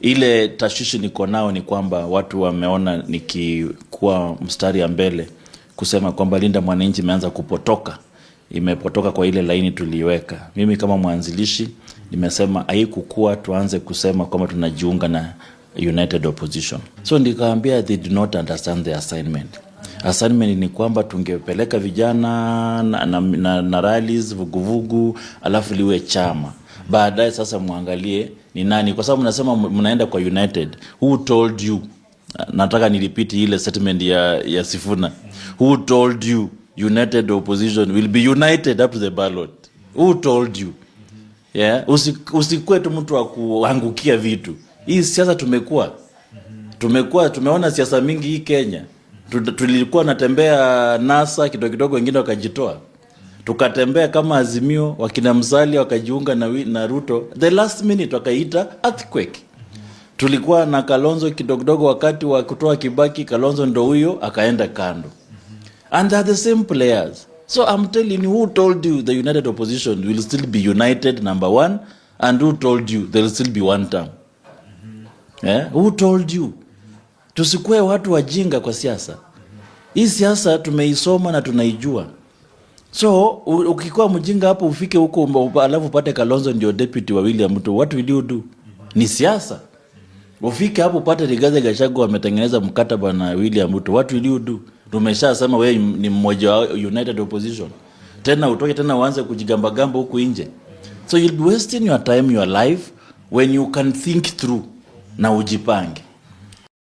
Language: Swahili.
Ile tashwishi niko nao ni kwamba watu wameona nikikuwa mstari ya mbele kusema kwamba Linda Mwananchi imeanza kupotoka, imepotoka kwa ile laini tuliweka. Mimi kama mwanzilishi nimesema haikukua tuanze kusema kwamba tunajiunga na United Opposition. So nikaambia they do not understand the assignment. Assignment ni kwamba tungepeleka vijana na rallies vuguvugu alafu liwe chama. Baadaye sasa muangalie ni nani, kwa sababu mnasema mnaenda kwa United. Who told you? Nataka nilipiti ile statement ya Sifuna. Who told you United Opposition will be united up to the ballot? Who told you? Yeah, usikue tu mtu wa kuangukia vitu. Hii siasa tumeona siasa mingi hii Kenya. Tulikuwa natembea NASA kidogo wengine wakajitoa. Tukatembea kama Azimio, wakina Musalia wakajiunga na Ruto. The last minute wakaita earthquake. Tulikuwa na Kalonzo kidogo wakati wa kutoa Kibaki, Kalonzo ndo huyo akaenda kando. And they are the same players. So I'm telling you, who told you the United Opposition will still be united, number one, and who told you there will still be one term? Yeah? Who told you? Tusikue watu wajinga kwa siasa. Hii siasa tumeisoma na tunaijua. So ukikuwa mjinga hapo ufike huko alafu upate Kalonzo ndio deputy wa William Ruto, what will you do? Ni siasa. Ufike hapo upate Rigathi Gachagua wametengeneza mkataba na William Ruto, what will you do? Tumeshasema wewe ni mmoja wa United Opposition. Tena utoke tena uanze kujigamba huku nje. So you'll be wasting your time, your life when you can think through na ujipange.